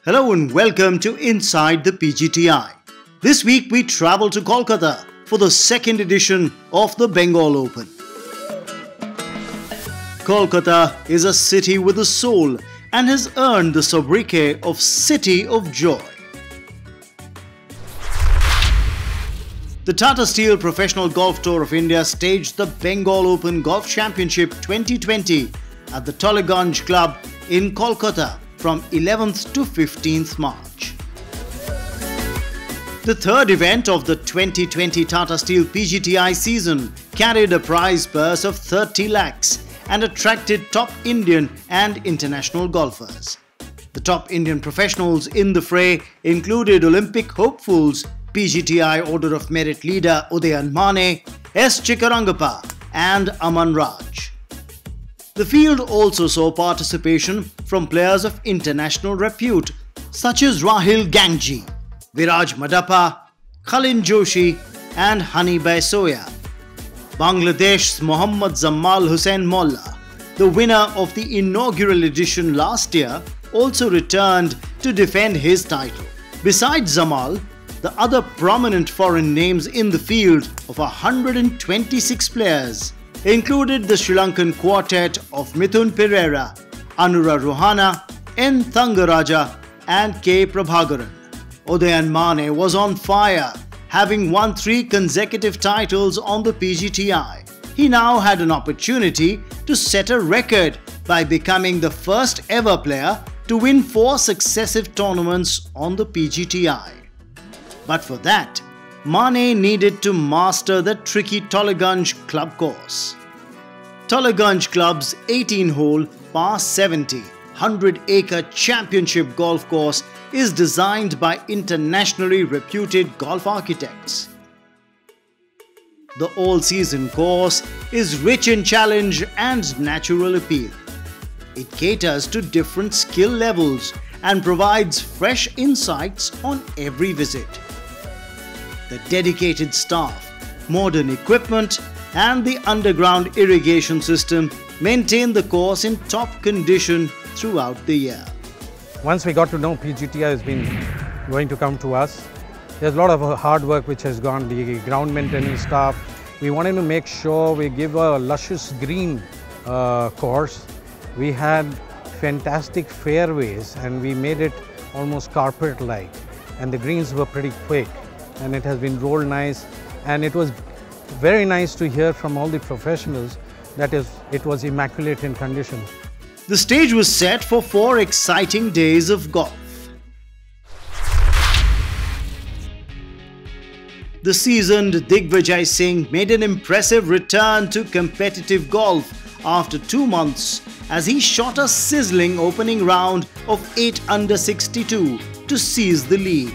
Hello and welcome to Inside the PGTI. This week we travel to Kolkata for the second edition of the Bengal Open. Kolkata is a city with a soul and has earned the sobriquet of City of Joy. The Tata Steel Professional Golf Tour of India staged the Bengal Open Golf Championship 2020 at the Tolleganj Club in Kolkata from 11th to 15th March. The third event of the 2020 Tata Steel PGTI season carried a prize purse of 30 lakhs and attracted top Indian and international golfers. The top Indian professionals in the fray included Olympic hopefuls PGTI Order of Merit leader Udayan Mane, S. Chikkarangappa and Aman Raj. The field also saw participation from players of international repute such as Rahil Gangji, Viraj Madappa, Khalin Joshi and Hani Baisoya. Bangladesh's Mohammad Zammal Hussain Molla, the winner of the inaugural edition last year, also returned to defend his title. Besides Zammal, the other prominent foreign names in the field of 126 players included the Sri Lankan quartet of Mithun Pereira, Anura Rohana, N. Thangaraja and K. Prabhakaran. Udayan Mane was on fire, having won 3 consecutive titles on the PGTI. He now had an opportunity to set a record by becoming the first ever player to win 4 successive tournaments on the PGTI. But for that, Mane needed to master the tricky Tolleganj Club course. Tolleganj Club's 18-hole par 70 100-acre championship golf course is designed by internationally reputed golf architects. The all-season course is rich in challenge and natural appeal. It caters to different skill levels and provides fresh insights on every visit. The dedicated staff, modern equipment and the underground irrigation system maintain the course in top condition throughout the year. Once we got to know PGTI has been going to come to us, there's a lot of hard work which has gone, the ground maintenance staff. We wanted to make sure we give a luscious green course. We had fantastic fairways and we made it almost carpet-like, and the greens were pretty quick and it has been rolled nice, and it was very nice to hear from all the professionals that it was immaculate in condition. The stage was set for 4 exciting days of golf. The seasoned Digvijay Singh made an impressive return to competitive golf after 2 months as he shot a sizzling opening round of 8 under 62 to seize the lead.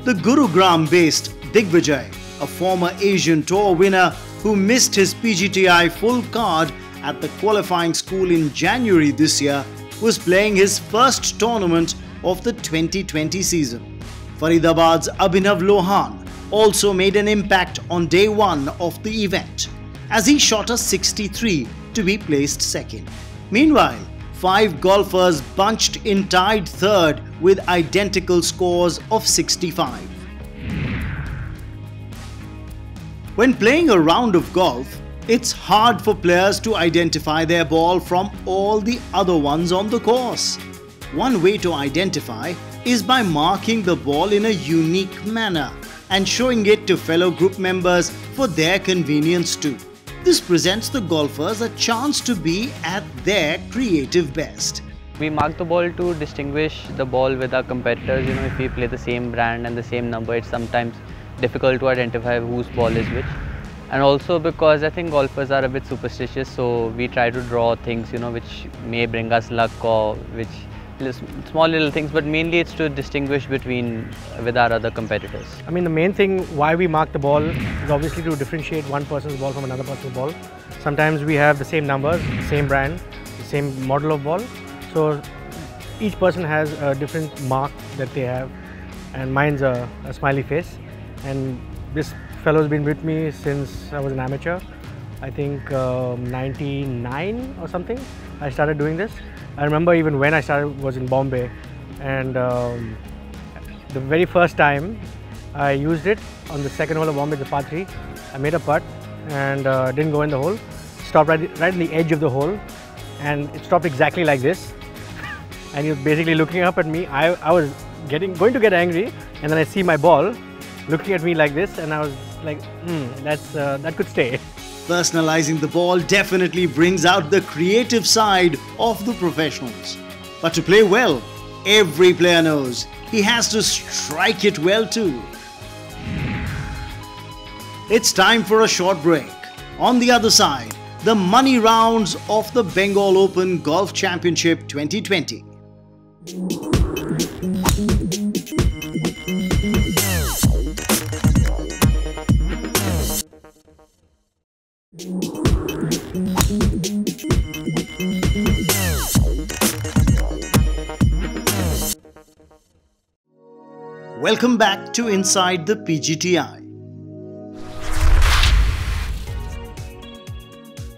The Gurugram-based Digvijay, a former Asian Tour winner who missed his PGTI full card at the qualifying school in January this year, was playing his first tournament of the 2020 season. Faridabad's Abhinav Lohan also made an impact on day 1 of the event, as he shot a 63 to be placed second. Meanwhile, 5 golfers bunched in tied third with identical scores of 65. When playing a round of golf, it's hard for players to identify their ball from all the other ones on the course. One way to identify is by marking the ball in a unique manner and showing it to fellow group members for their convenience too. This presents the golfers a chance to be at their creative best. We mark the ball to distinguish the ball with our competitors. If we play the same brand and the same number, it's sometimes difficult to identify whose ball is which. And also because I think golfers are a bit superstitious, so we try to draw things, which may bring us luck or which small little things, but mainly it's to distinguish with our other competitors. I mean, the main thing why we mark the ball is obviously to differentiate one person's ball from another person's ball. Sometimes we have the same numbers, same brand, the same model of ball. So each person has a different mark that they have, and mine's a smiley face. And this fellow's been with me since I was an amateur. I think 99 or something, I started doing this. I remember even when I started was in Bombay, and the very first time I used it on the second hole of Bombay, the par 3. I made a putt and didn't go in the hole. Stopped right at the edge of the hole, and it stopped exactly like this. And he was basically looking up at me. I was going to get angry, and then I see my ball looking at me like this, and I was like, that could stay. Personalizing the ball definitely brings out the creative side of the professionals. But to play well, every player knows he has to strike it well too. It's time for a short break. On the other side, the money rounds of the Bengal Open Golf Championship 2020. Welcome back to Inside the PGTI.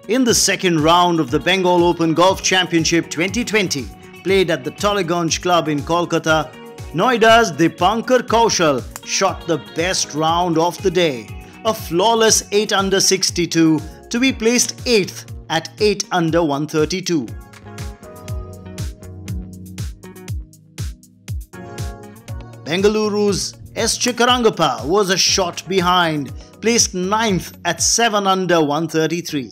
In the second round of the Bengal Open Golf Championship 2020, played at the Tollygunge Club in Kolkata, Noida's Dipankar Kaushal shot the best round of the day, a flawless 8 under 62 to be placed 8th at 8 under 132. Bengaluru's S. Chikkarangappa was a shot behind, placed 9th at 7 under 133.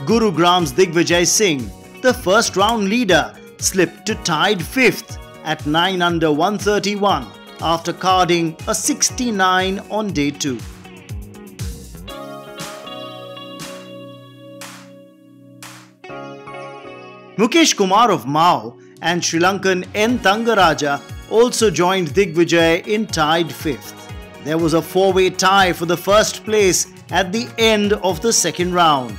Gurugram's Digvijay Singh, the first round leader, slipped to tied 5th at 9 under 131 after carding a 69 on day 2. Mukesh Kumar of Mao and Sri Lankan N. Thangaraja also joined Digvijay in tied 5th. There was a 4-way tie for the first place at the end of the second round.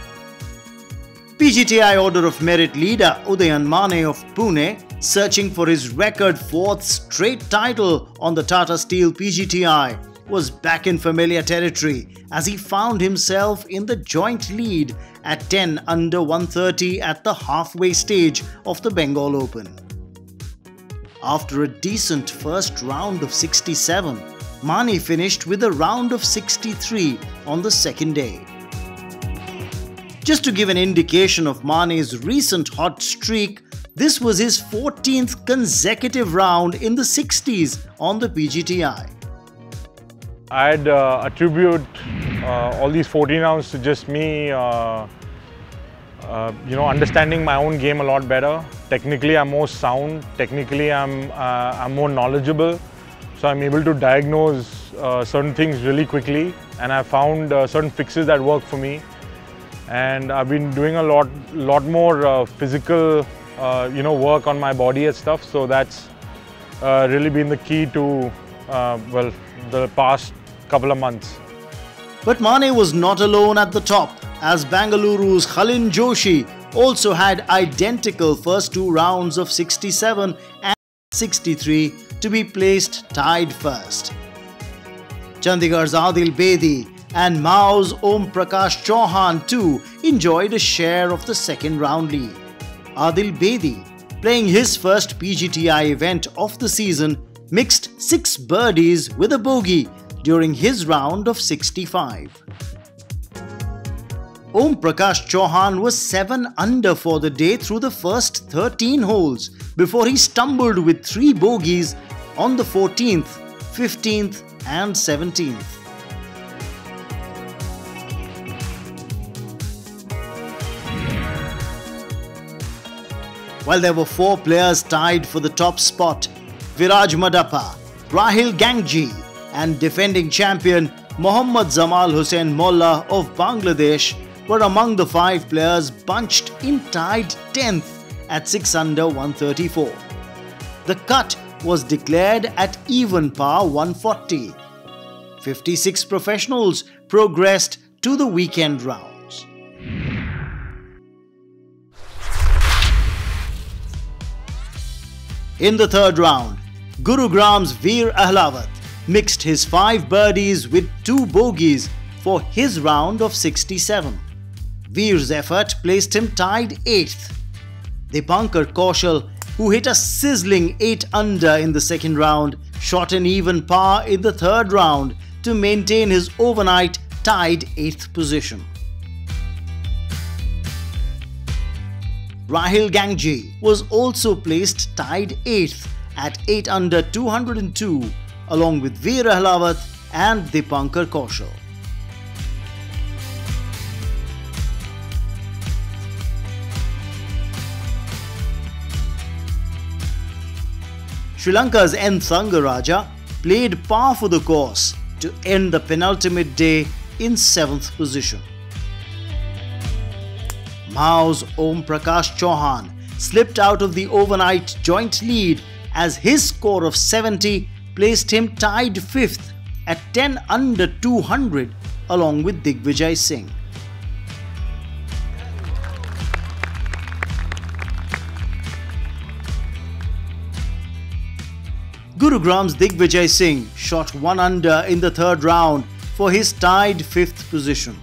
PGTI Order of Merit leader Udayan Mane of Pune, searching for his record 4th straight title on the Tata Steel PGTI, was back in familiar territory as he found himself in the joint lead at 10 under 130 at the halfway stage of the Bengal Open. After a decent first round of 67, Mane finished with a round of 63 on the second day. Just to give an indication of Mane's recent hot streak, this was his 14th consecutive round in the 60s on the PGTI. I'd attribute all these 14 rounds to just me, understanding my own game a lot better. Technically, I'm more sound. Technically, I'm more knowledgeable. So I'm able to diagnose certain things really quickly, and I found certain fixes that work for me. And I've been doing a lot more physical, work on my body and stuff. So that's really been the key to, the past couple of months. But Mane was not alone at the top, as Bengaluru's Khalin Joshi also had identical first 2 rounds of 67 and 63 to be placed tied first. Chandigarh's Adil Bedi and Mao's Om Prakash Chauhan too enjoyed a share of the second round lead. Adil Bedi, playing his first PGTI event of the season, mixed 6 birdies with a bogey during his round of 65. Om Prakash Chauhan was 7 under for the day through the first 13 holes before he stumbled with 3 bogeys on the 14th, 15th and 17th. While there were 4 players tied for the top spot, Viraj Madappa, Rahil Gangji and defending champion Mohammad Zamal Hussain Molla of Bangladesh were among the 5 players bunched in tied 10th at 6 under 134. The cut was declared at even par 140. 56 professionals progressed to the weekend rounds. In the third round, Gurugram's Veer Ahlawat mixed his 5 birdies with 2 bogeys for his round of 67. Veer's effort placed him tied 8th. Dipankar Kaushal, who hit a sizzling 8 under in the second round, shot an even par in the third round to maintain his overnight tied 8th position. Rahil Gangji was also placed tied 8th at 8 under 202 along with Veer Ahlawat and Dipankar Kaushal. Sri Lanka's N. Thangaraja played par for the course to end the penultimate day in 7th position. Mao's Om Prakash Chauhan slipped out of the overnight joint lead as his score of 70 placed him tied 5th at 10 under 200 along with Digvijay Singh. Gurugram's Digvijay Singh shot 1 under in the third round for his tied 5th position.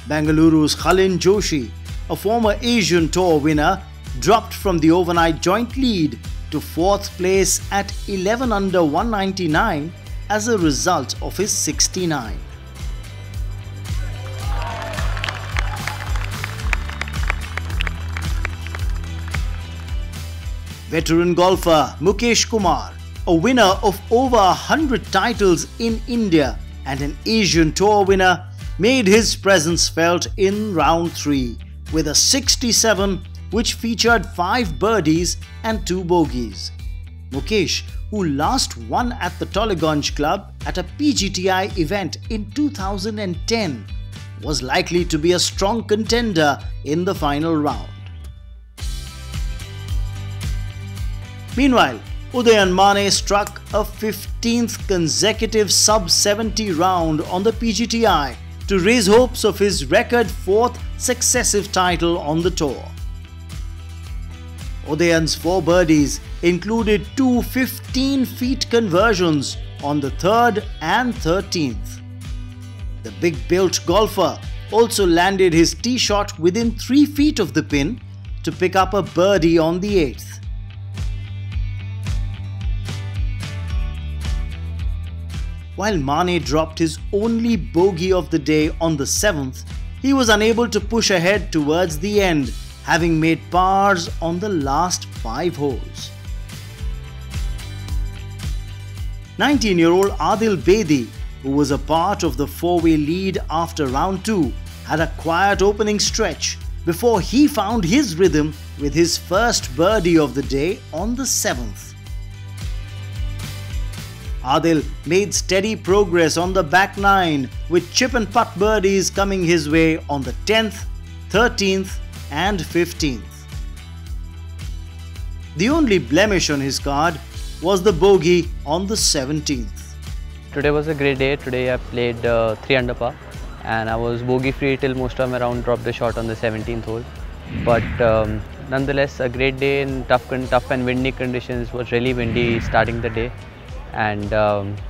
Bengaluru's Khalin Joshi, a former Asian Tour winner, dropped from the overnight joint lead to 4th place at 11 under 199 as a result of his 69. Veteran golfer Mukesh Kumar, a winner of over 100 titles in India and an Asian Tour winner, made his presence felt in round 3 with a 67 which featured 5 birdies and 2 bogeys. Mukesh, who last won at the Tollygunge Club at a PGTI event in 2010, was likely to be a strong contender in the final round. Meanwhile, Udayan Mane struck a 15th consecutive sub-70 round on the PGTI to raise hopes of his record 4th successive title on the tour. Udayan's 4 birdies included 2 15-feet conversions on the 3rd and 13th. The big-built golfer also landed his tee shot within 3 feet of the pin to pick up a birdie on the 8th. While Mane dropped his only bogey of the day on the 7th, he was unable to push ahead towards the end, having made pars on the last 5 holes. 19-year-old Adil Bedi, who was a part of the 4-way lead after round 2, had a quiet opening stretch before he found his rhythm with his first birdie of the day on the 7th. Adil made steady progress on the back 9 with chip and putt birdies coming his way on the 10th, 13th and 15th. The only blemish on his card was the bogey on the 17th. Today was a great day. Today I played 3 under par and I was bogey free till most of my round, dropped the shot on the 17th hole. But nonetheless, a great day in tough and windy conditions. It was really windy starting the day. And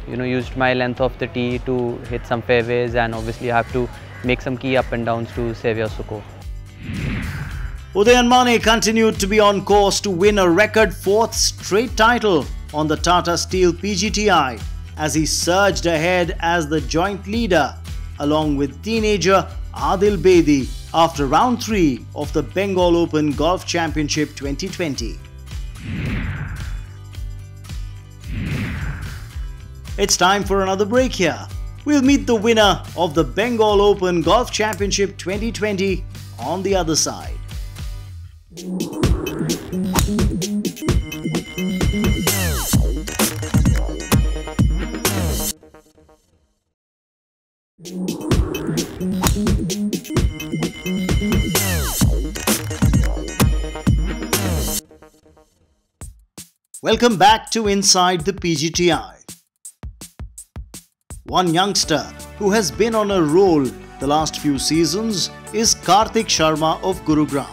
used my length of the tee to hit some fairways, and obviously I have to make some key up and downs to save your score. Udayan Mane continued to be on course to win a record 4th straight title on the Tata Steel PGTI as he surged ahead as the joint leader along with teenager Adil Bedi after round 3 of the Bengal Open Golf Championship 2020. It's time for another break here. We'll meet the winner of the Bengal Open Golf Championship 2020 on the other side. Welcome back to Inside the PGTI. One youngster who has been on a roll the last few seasons is Karthik Sharma of Gurugram.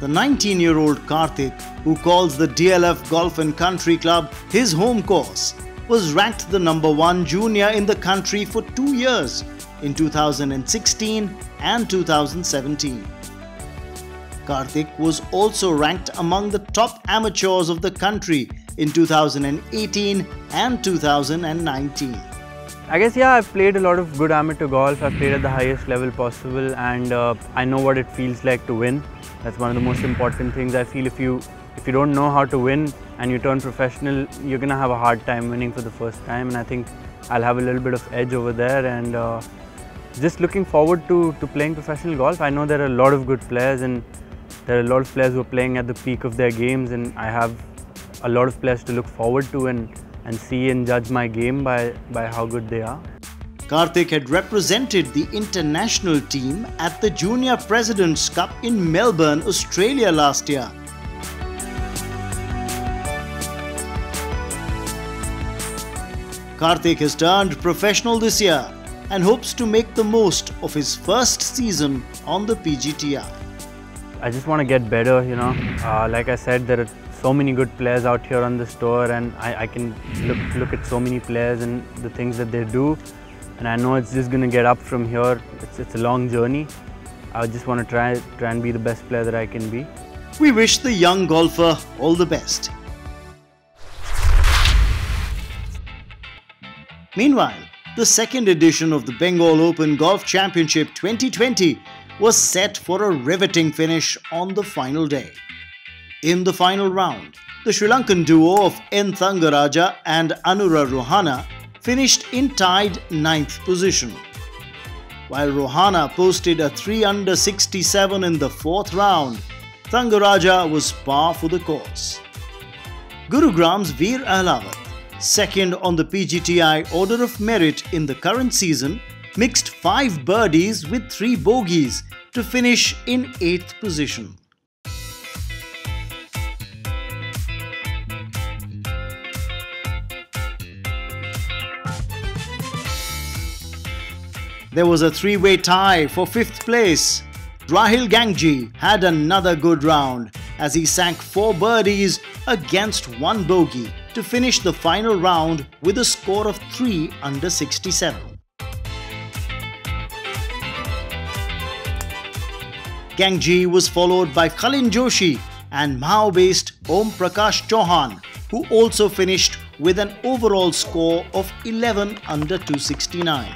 The 19-year-old Karthik who calls the DLF Golf and Country Club his home course, was ranked the #1 junior in the country for 2 years, in 2016 and 2017. Karthik was also ranked among the top amateurs of the country in 2018 and 2019. I guess, yeah, I've played a lot of good amateur golf. I've played at the highest level possible, and I know what it feels like to win. That's one of the most important things. I feel if you don't know how to win and you turn professional, you're going to have a hard time winning for the first time, and I think I'll have a little bit of edge over there, and just looking forward to playing professional golf. I know there are a lot of good players, and there are a lot of players who are playing at the peak of their games, and I have a lot of players to look forward to and see and judge my game by how good they are. Karthik had represented the international team at the Junior President's Cup in Melbourne, Australia last year. Karthik has turned professional this year and hopes to make the most of his first season on the PGTI. I just want to get better, you know. Like I said, there are so many good players out here on this tour, and I can look at so many players and the things that they do, and I know it's just going to get up from here. It's a long journey. I just want to try and be the best player that I can be. We wish the young golfer all the best. Meanwhile, the second edition of the Bengal Open Golf Championship 2020 was set for a riveting finish on the final day. In the final round, the Sri Lankan duo of N. Thangaraja and Anura Rohana finished in tied 9th position. While Rohana posted a 3 under 67 in the 4th round, Thangaraja was par for the course. Gurugram's Veer Ahlawat, second on the PGTI Order of Merit in the current season, mixed 5 birdies with 3 bogeys to finish in 8th position. There was a 3-way tie for 5th place. Rahil Gangji had another good round as he sank 4 birdies against 1 bogey to finish the final round with a score of 3 under 67. Gangji was followed by Khalin Joshi and Mao-based Om Prakash Chauhan, who also finished with an overall score of 11 under 269.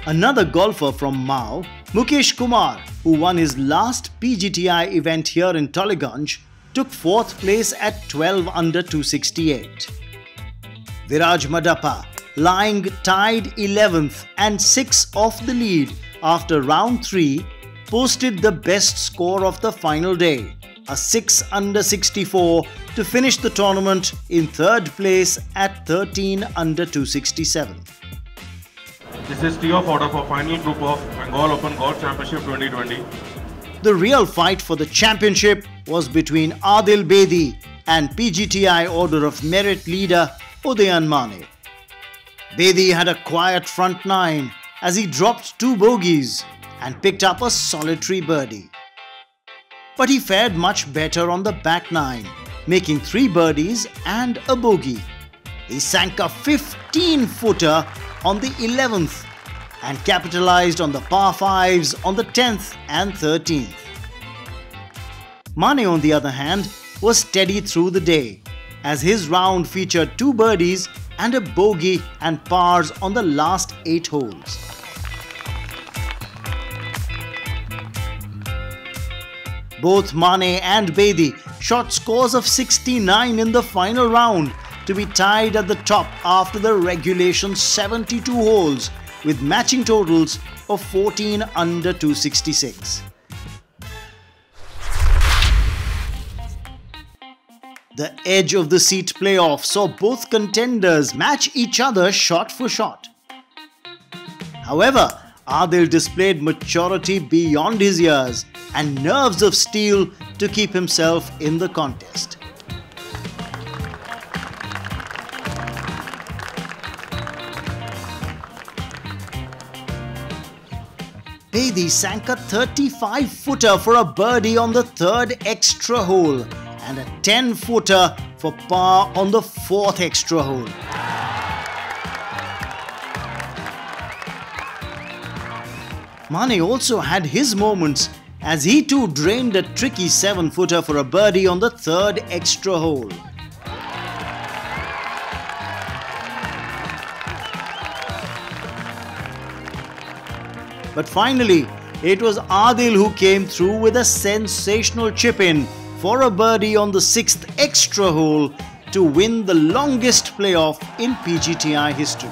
Another golfer from Mao, Mukesh Kumar, who won his last PGTI event here in Tollygunge, took 4th place at 12 under 268. Viraj Madappa, lying tied 11th and 6 off the lead after round 3, posted the best score of the final day, a 6 under 64, to finish the tournament in 3rd place at 13 under 267. This is tee-off order for final group of Bengal Open Golf Championship 2020. The real fight for the championship was between Adil Bedi and PGTI Order of Merit leader Udayan Mane. Bedi had a quiet front 9 as he dropped 2 bogeys and picked up a solitary birdie. But he fared much better on the back 9, making 3 birdies and a bogey. He sank a 15-footer on the 11th and capitalized on the par 5s on the 10th and 13th. Mane, on the other hand, was steady through the day as his round featured 2 birdies and a bogey and pars on the last 8 holes. Both Mane and Bedi shot scores of 69 in the final round to be tied at the top after the regulation 72 holes with matching totals of 14 under 266. The edge of the seat playoff saw both contenders match each other shot for shot. However, Adil displayed maturity beyond his years and nerves of steel to keep himself in the contest. Bedi sank a 35-footer for a birdie on the third extra hole and a 10-footer for par on the fourth extra hole. Mane also had his moments as he too drained a tricky 7-footer for a birdie on the third extra hole. But finally, it was Adil who came through with a sensational chip-in for a birdie on the sixth extra hole to win the longest playoff in PGTI history.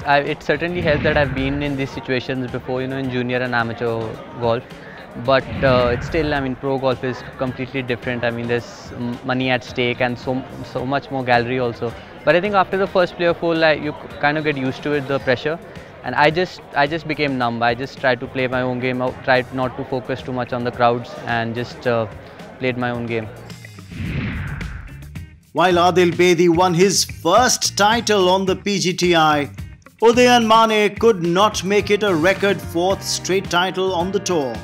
It certainly helps that I've been in these situations before, in junior and amateur golf. But it's still, pro golf is completely different. There's money at stake and so much more gallery also. But I think after the first playoff hole, you kind of get used to it, the pressure. And I just became numb. I just tried to play my own game. I tried not to focus too much on the crowds and just played my own game. While Adil Bedi won his first title on the PGTI, Udayan Mane could not make it a record fourth straight title on the tour,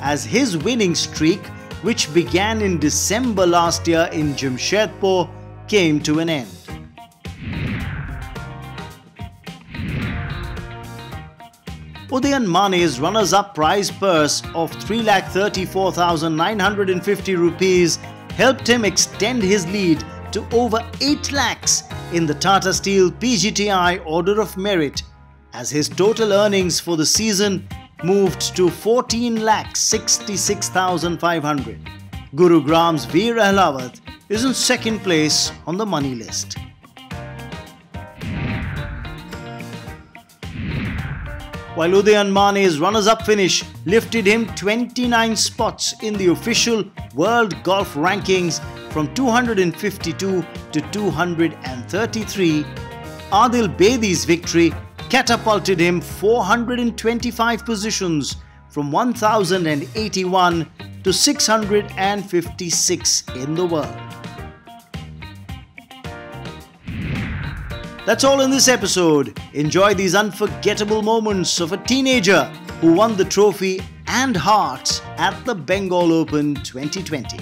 as his winning streak, which began in December last year in Jamshedpur, came to an end. Udayan Mane's runners-up prize purse of 3,34,950 rupees helped him extend his lead to over 8 lakhs in the Tata Steel PGTI Order of Merit, as his total earnings for the season moved to 14,66,500. Gurugram's Veer Ahlawat is in second place on the money list. While Udayan Mane's runners-up finish lifted him 29 spots in the official World Golf Rankings from 252 to 233, Adil Bedi's victory catapulted him 425 positions from 1081 to 656 in the world. That's all in this episode. Enjoy these unforgettable moments of a teenager who won the trophy and hearts at the Bengal Open 2020.